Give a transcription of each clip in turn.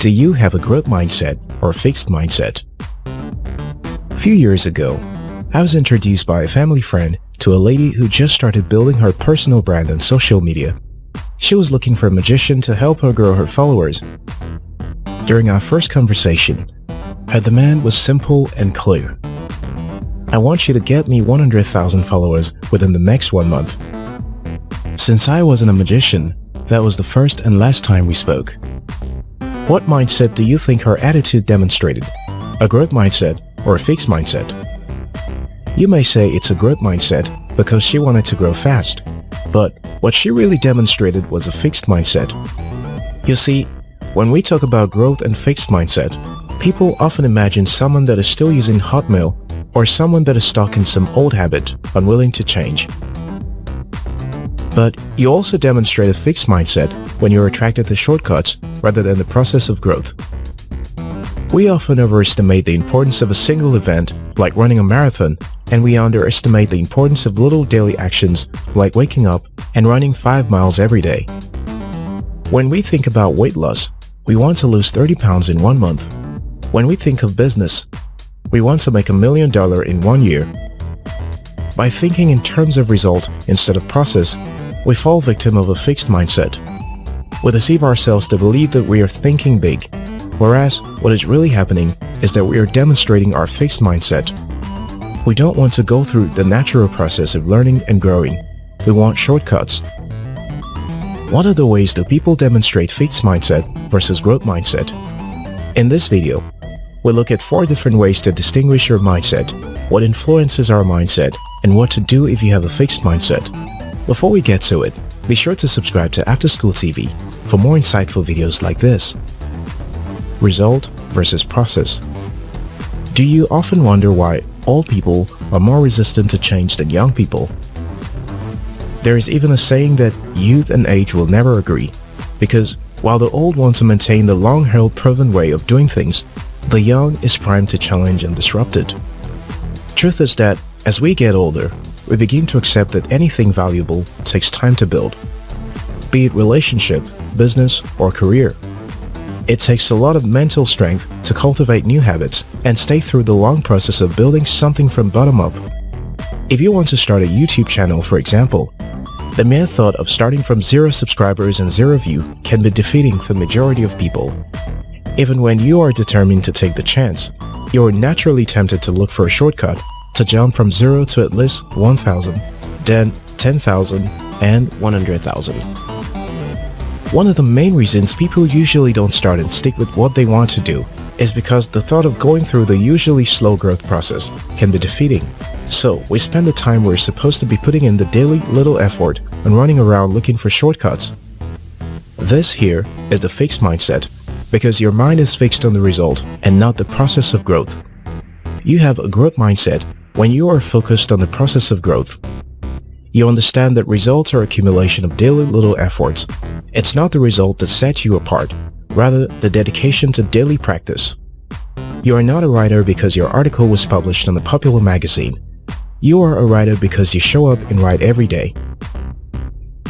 Do you have a growth mindset or fixed mindset? A few years ago, I was introduced by a family friend to a lady who just started building her personal brand on social media. She was looking for a magician to help her grow her followers. During our first conversation, her demand was simple and clear. I want you to get me 100,000 followers within the next 1 month. Since I wasn't a magician, that was the first and last time we spoke. What mindset do you think her attitude demonstrated? A growth mindset or a fixed mindset? You may say it's a growth mindset because she wanted to grow fast, but what she really demonstrated was a fixed mindset. You see, when we talk about growth and fixed mindset, people often imagine someone that is still using hotmail or someone that is stuck in some old habit, unwilling to change. But you also demonstrate a fixed mindset when you're attracted to shortcuts rather than the process of growth. We often overestimate the importance of a single event, like running a marathon, and we underestimate the importance of little daily actions, like waking up and running 5 miles every day. When we think about weight loss, we want to lose 30 pounds in 1 month. When we think of business, we want to make $1 million in 1 year. By thinking in terms of result instead of process, we fall victim of a fixed mindset. We deceive ourselves to believe that we are thinking big, whereas what is really happening is that we are demonstrating our fixed mindset. We don't want to go through the natural process of learning and growing. We want shortcuts. What other ways do people demonstrate fixed mindset versus growth mindset? In this video, we'll look at 4 different ways to distinguish your mindset, what influences our mindset, and what to do if you have a fixed mindset. Before we get to it, be sure to subscribe to After School TV for more insightful videos like this. Result versus process. Do you often wonder why old people are more resistant to change than young people? There is even a saying that youth and age will never agree, because while the old want to maintain the long-held proven way of doing things, the young is primed to challenge and disrupt it. Truth is that as we get older, we begin to accept that anything valuable takes time to build, be it relationship, business, or career. It takes a lot of mental strength to cultivate new habits and stay through the long process of building something from bottom up. If you want to start a YouTube channel, for example, the mere thought of starting from 0 subscribers and 0 view can be defeating for the majority of people. Even when you are determined to take the chance, you are naturally tempted to look for a shortcut to jump from 0 to at least 1,000, then 10,000, and 100,000. One of the main reasons people usually don't start and stick with what they want to do is because the thought of going through the usually slow growth process can be defeating. So we spend the time we're supposed to be putting in the daily little effort and running around looking for shortcuts. This here is the fixed mindset, because your mind is fixed on the result and not the process of growth. You have a growth mindset when you are focused on the process of growth. You understand that results are accumulation of daily little efforts. It's not the result that sets you apart, rather the dedication to daily practice. You are not a writer because your article was published in a popular magazine. You are a writer because you show up and write every day.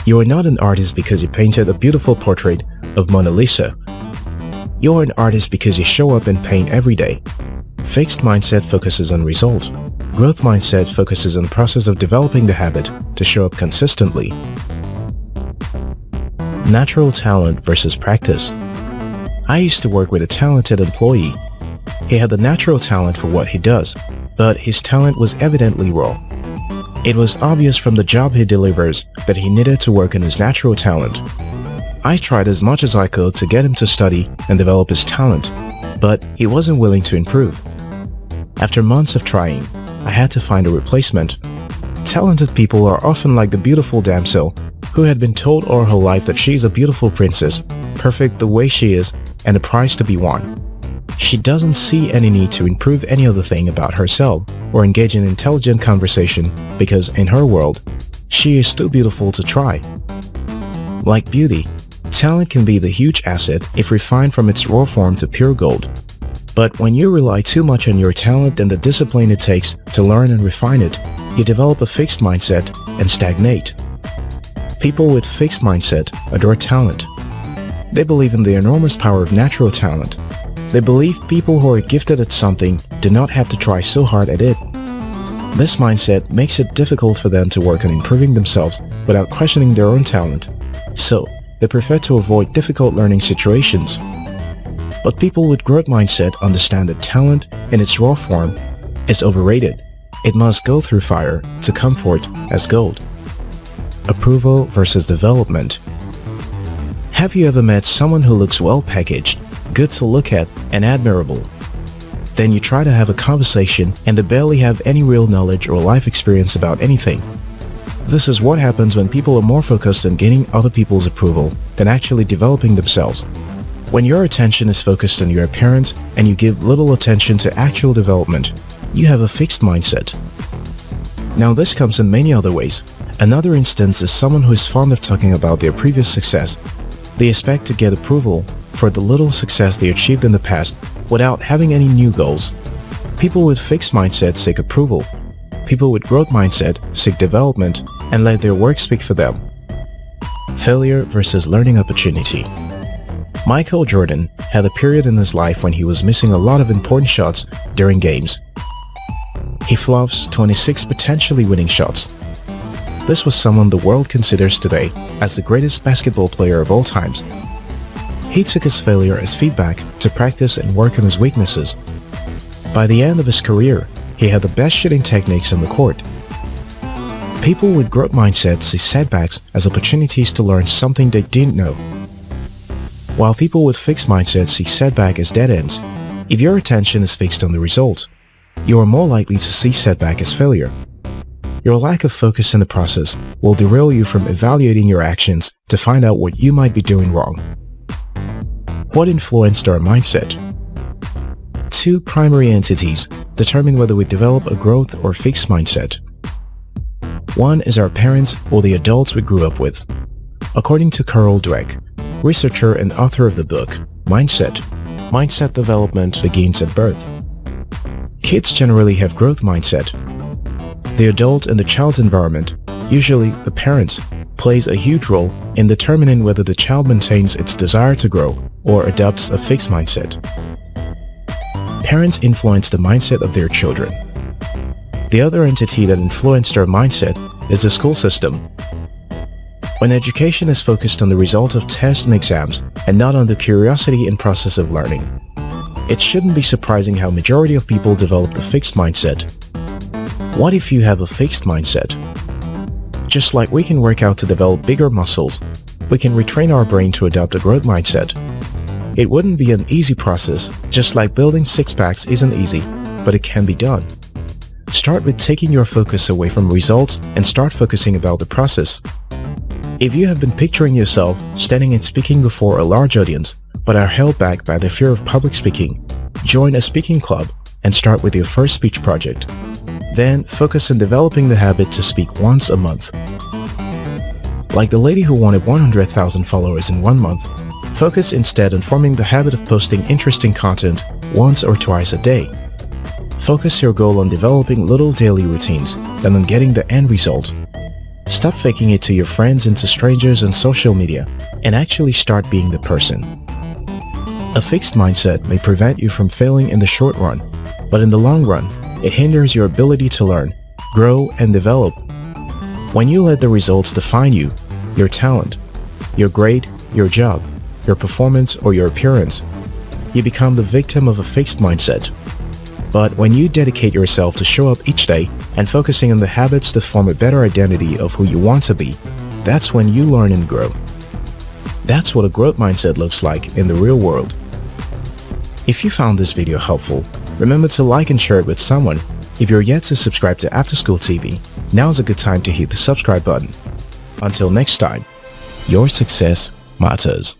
You are not an artist because you painted a beautiful portrait of Mona Lisa. You are an artist because you show up and paint every day. Fixed mindset focuses on result. Growth mindset focuses on the process of developing the habit to show up consistently. Natural talent versus practice. I used to work with a talented employee. He had the natural talent for what he does, but his talent was evidently raw. It was obvious from the job he delivers that he needed to work on his natural talent. I tried as much as I could to get him to study and develop his talent, but he wasn't willing to improve. After months of trying, I had to find a replacement. Talented people are often like the beautiful damsel who had been told all her life that she is a beautiful princess, perfect the way she is, and a prize to be won. She doesn't see any need to improve any other thing about herself or engage in intelligent conversation because in her world, she is too beautiful to try. Like beauty, talent can be the huge asset if refined from its raw form to pure gold. But when you rely too much on your talent and the discipline it takes to learn and refine it, you develop a fixed mindset and stagnate. People with fixed mindset adore talent. They believe in the enormous power of natural talent. They believe people who are gifted at something do not have to try so hard at it. This mindset makes it difficult for them to work on improving themselves without questioning their own talent. So, they prefer to avoid difficult learning situations. But people with growth mindset understand that talent, in its raw form, is overrated. It must go through fire to come forth as gold. Approval versus development. Have you ever met someone who looks well packaged, good to look at, and admirable? Then you try to have a conversation and they barely have any real knowledge or life experience about anything. This is what happens when people are more focused on gaining other people's approval than actually developing themselves. When your attention is focused on your appearance and you give little attention to actual development, you have a fixed mindset. Now this comes in many other ways. Another instance is someone who is fond of talking about their previous success. They expect to get approval for the little success they achieved in the past without having any new goals. People with fixed mindset seek approval. People with growth mindset seek development and let their work speak for them. Failure versus learning opportunity. Michael Jordan had a period in his life when he was missing a lot of important shots during games. He flops 26 potentially winning shots. This was someone the world considers today as the greatest basketball player of all times. He took his failure as feedback to practice and work on his weaknesses. By the end of his career, he had the best shooting techniques on the court. People with growth mindset see setbacks as opportunities to learn something they didn't know. While people with fixed mindset see setback as dead ends, if your attention is fixed on the result, you are more likely to see setback as failure. Your lack of focus in the process will derail you from evaluating your actions to find out what you might be doing wrong. What influenced our mindset? Two primary entities determine whether we develop a growth or fixed mindset. One is our parents or the adults we grew up with. According to Carol Dweck, researcher and author of the book, Mindset Development Begins at Birth. Kids generally have growth mindset. The adult in the child's environment, usually the parents, plays a huge role in determining whether the child maintains its desire to grow or adopts a fixed mindset. Parents influence the mindset of their children. The other entity that influenced our mindset is the school system. When education is focused on the result of tests and exams and not on the curiosity and process of learning, it shouldn't be surprising how majority of people develop a fixed mindset. What if you have a fixed mindset? Just like we can work out to develop bigger muscles, we can retrain our brain to adopt a growth mindset. It wouldn't be an easy process, just like building six-packs isn't easy, but it can be done. Start with taking your focus away from results and start focusing about the process. If you have been picturing yourself standing and speaking before a large audience, but are held back by the fear of public speaking, join a speaking club and start with your first speech project. Then focus on developing the habit to speak once a month. Like the lady who wanted 100,000 followers in 1 month, focus instead on forming the habit of posting interesting content once or twice a day. Focus your goal on developing little daily routines than on getting the end result. Stop faking it to your friends and to strangers on social media and actually start being the person. A fixed mindset may prevent you from failing in the short run, but in the long run, it hinders your ability to learn, grow, and develop. When you let the results define you, your talent, your grade, your job, your performance, or your appearance, you become the victim of a fixed mindset. But when you dedicate yourself to show up each day and focusing on the habits that form a better identity of who you want to be, that's when you learn and grow. That's what a growth mindset looks like in the real world. If you found this video helpful, remember to like and share it with someone. If you're yet to subscribe to After School TV, now's a good time to hit the subscribe button. Until next time, your success matters.